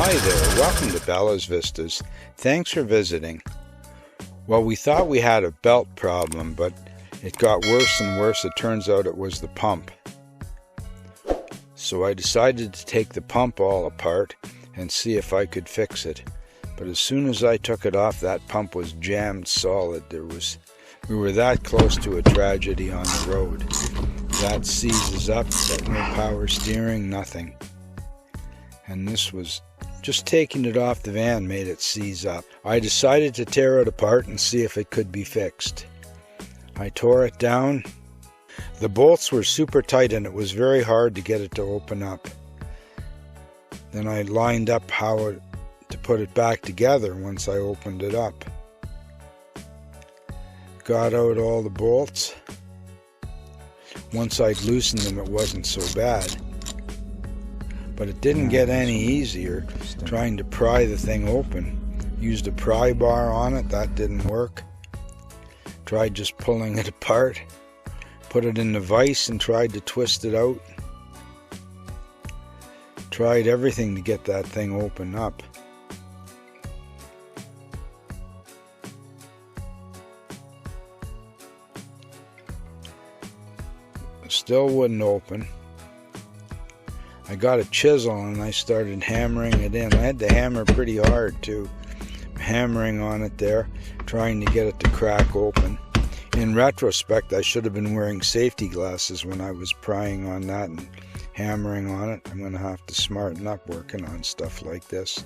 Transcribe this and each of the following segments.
Hi there, welcome to Bella's Vistas. Thanks for visiting. Well, we thought we had a belt problem, but it got worse and worse. It turns out it was the pump. So I decided to take the pump all apart and see if I could fix it. But as soon as I took it off, that pump was jammed solid. We were that close to a tragedy on the road. That seizes up, got no power steering, nothing. And this was just taking it off the van made it seize up. I decided to tear it apart and see if it could be fixed. I tore it down. The bolts were super tight and it was very hard to get it to open up. Then I lined up how to put it back together once I opened it up. Got out all the bolts. Once I'd loosened them, it wasn't so bad. But it didn't get any easier trying to pry the thing open. Used a pry bar on it, that didn't work. Tried just pulling it apart. Put it in the vise and tried to twist it out. Tried everything to get that thing open up. Still wouldn't open. I got a chisel and I started hammering it in. I had to hammer pretty hard too. Hammering on it there, trying to get it to crack open. In retrospect, I should have been wearing safety glasses when I was prying on that and hammering on it. I'm going to have to smarten up working on stuff like this.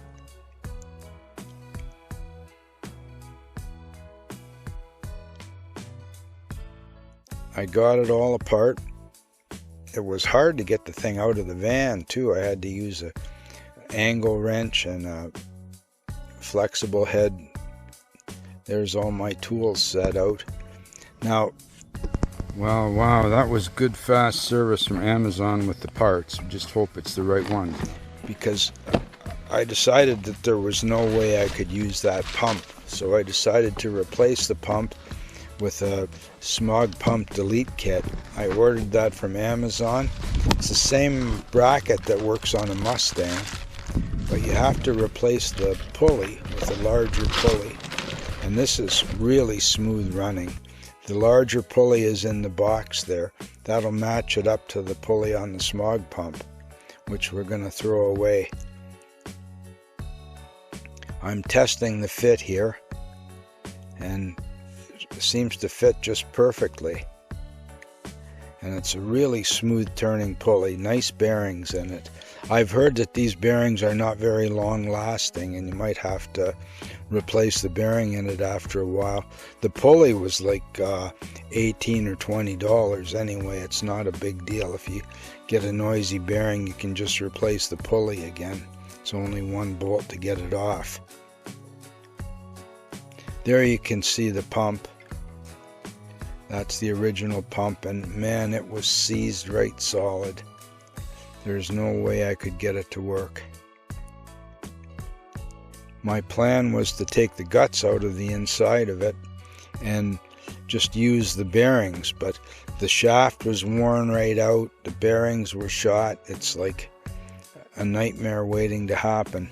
I got it all apart. It was hard to get the thing out of the van too. I had to use an angle wrench and a flexible head. There's all my tools set out. Now, wow, that was good fast service from Amazon with the parts. Just hope it's the right one. Because I decided that there was no way I could use that pump. So I decided to replace the pump with a Smog Pump Delete kit. I ordered that from Amazon. It's the same bracket that works on a Mustang, but you have to replace the pulley with a larger pulley. And this is really smooth running. The larger pulley is in the box there. That'll match it up to the pulley on the Smog Pump, which we're going to throw away. I'm testing the fit here, and it seems to fit just perfectly. And it's a really smooth turning pulley, nice bearings in it. I've heard that these bearings are not very long lasting and you might have to replace the bearing in it after a while. The pulley was like $18 or $20 anyway. It's not a big deal. If you get a noisy bearing, you can just replace the pulley again. It's only one bolt to get it off. There you can see the pump. That's the original pump, and man, it was seized right solid. There's no way I could get it to work. My plan was to take the guts out of the inside of it and just use the bearings, but the shaft was worn right out, the bearings were shot. It's like a nightmare waiting to happen.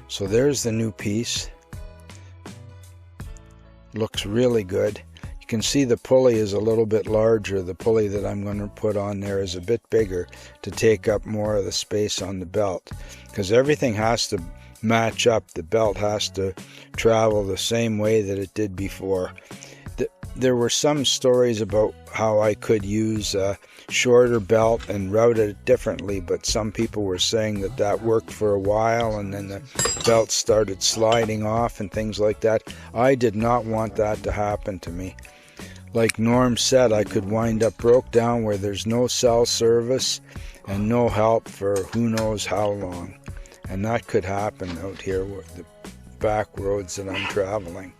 So there's the new piece. Looks really good. You can see the pulley is a little bit larger. The pulley that I'm going to put on there is a bit bigger to take up more of the space on the belt, because everything has to match up. The belt has to travel the same way that it did before. There were some stories about how I could use a shorter belt and route it differently, but some people were saying that that worked for a while and then the belt started sliding off and things like that. I did not want that to happen to me. Like Norm said, I could wind up broke down where there's no cell service and no help for who knows how long. And that could happen out here with the back roads that I'm traveling.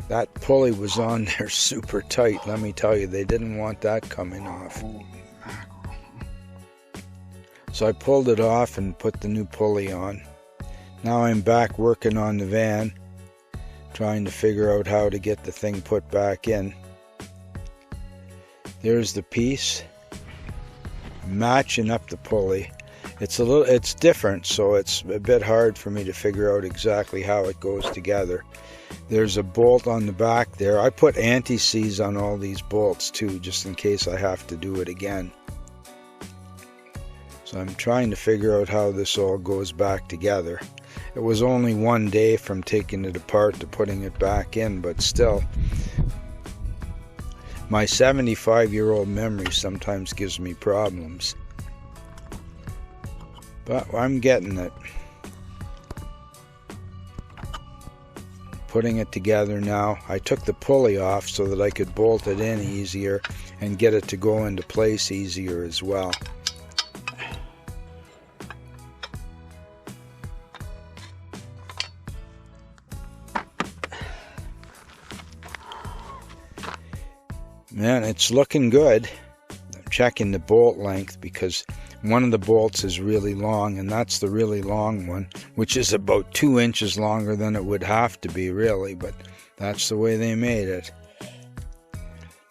That pulley was on there super tight, let me tell you. They didn't want that coming off. So I pulled it off and put the new pulley on. Now I'm back working on the van, trying to figure out how to get the thing put back in. There's the piece, matching up the pulley. it's different, so it's a bit hard for me to figure out exactly how it goes together. There's a bolt on the back there. I put anti-seize on all these bolts too, just in case I have to do it again. So I'm trying to figure out how this all goes back together. It was only one day from taking it apart to putting it back in, but still, my 75-year-old memory sometimes gives me problems. But I'm getting it. Putting it together now. I took the pulley off so that I could bolt it in easier and get it to go into place easier as well. Man, it's looking good. I'm checking the bolt length because one of the bolts is really long, and that's the really long one, which is about 2 inches longer than it would have to be, really, but that's the way they made it.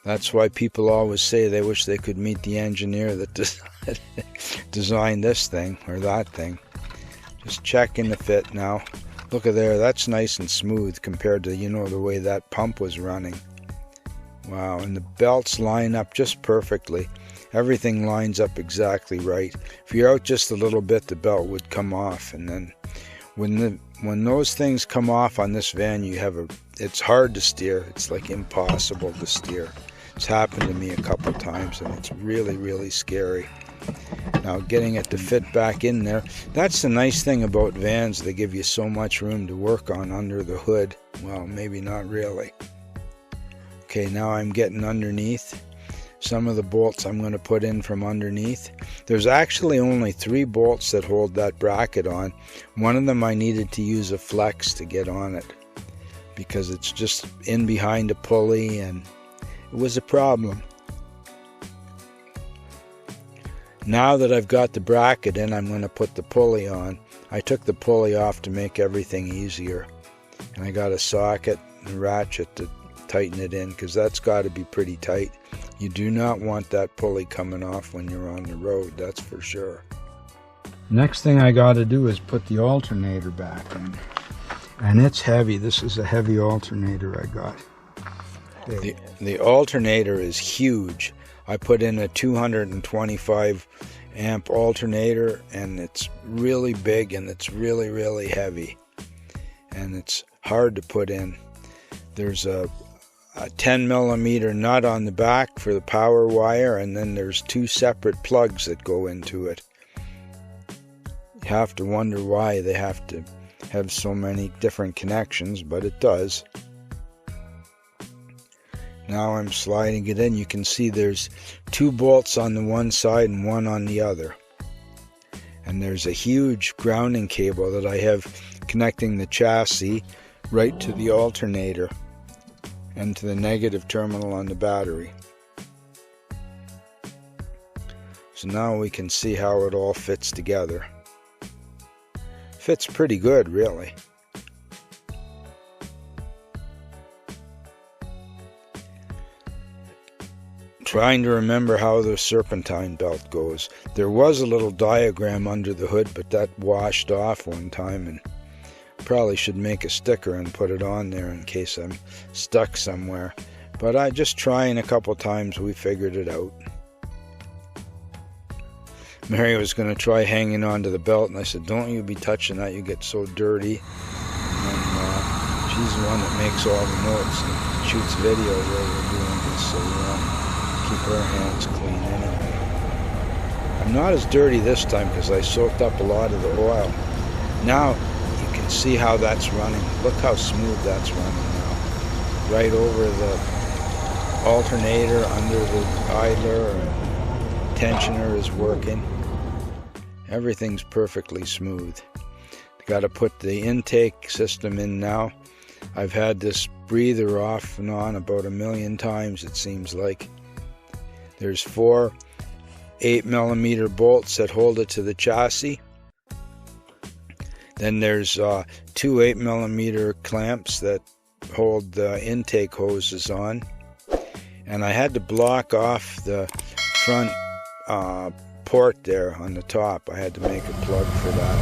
That's why people always say they wish they could meet the engineer that designed this thing or that thing. Just checking the fit now. Look at there, that's nice and smooth compared to, you know, the way that pump was running. Wow, and the belts line up just perfectly. Everything lines up exactly right. If you're out just a little bit, the belt would come off, and then when those things come off on this van, it's hard to steer. It's like impossible to steer. It's happened to me a couple times, and it's really, really scary. Now getting it to fit back in there, that's the nice thing about vans. They give you so much room to work on under the hood. Well, maybe not really. Okay, now I'm getting underneath. Some of the bolts I'm going to put in from underneath. There's actually only 3 bolts that hold that bracket on. One of them I needed to use a flex to get on it because it's just in behind a pulley, and it was a problem. Now that I've got the bracket in, I'm going to put the pulley on. I took the pulley off to make everything easier, and I got a socket and ratchet to tighten it in because that's got to be pretty tight. You do not want that pulley coming off when you're on the road, that's for sure. Next thing I got to do is put the alternator back in, and it's heavy. This is a heavy alternator I got. The alternator is huge. I put in a 225 amp alternator, and it's really big, and it's really, really heavy, and it's hard to put in. There's a 10 millimeter nut on the back for the power wire, and then there's 2 separate plugs that go into it. You have to wonder why they have to have so many different connections, but it does. Now I'm sliding it in. You can see there's 2 bolts on the one side and 1 on the other. And there's a huge grounding cable that I have connecting the chassis right to the alternator and to the negative terminal on the battery. So now we can see how it all fits together. Fits pretty good, really. Trying to remember how the serpentine belt goes. There was a little diagram under the hood, but that washed off one time, and probably should make a sticker and put it on there in case I'm stuck somewhere. But I just trying a couple times, we figured it out. Mary was going to try hanging onto the belt, and I said, don't you be touching that, you get so dirty. And she's the one that makes all the notes and shoots video while we're doing this, so we want to keep her hands clean anyway. I'm not as dirty this time because I soaked up a lot of the oil. Now you can see how that's running. Look how smooth that's running now. Right over the alternator, under the idler, and tensioner is working. Everything's perfectly smooth. Got to put the intake system in now. I've had this breather off and on about 1,000,000 times, it seems like. There's 4 8mm bolts that hold it to the chassis. Then there's 2 8mm clamps that hold the intake hoses on. And I had to block off the front port there on the top. I had to make a plug for that.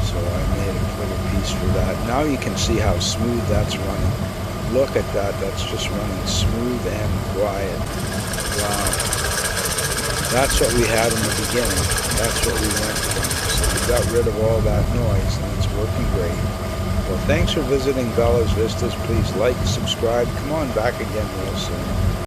So I made a little piece for that. Now you can see how smooth that's running. Look at that, that's just running smooth and quiet. Wow. That's what we had in the beginning. That's what we went from. So we got rid of all that noise and it's working great. Well, thanks for visiting Bella's Vistas. Please like, subscribe. Come on back again real soon.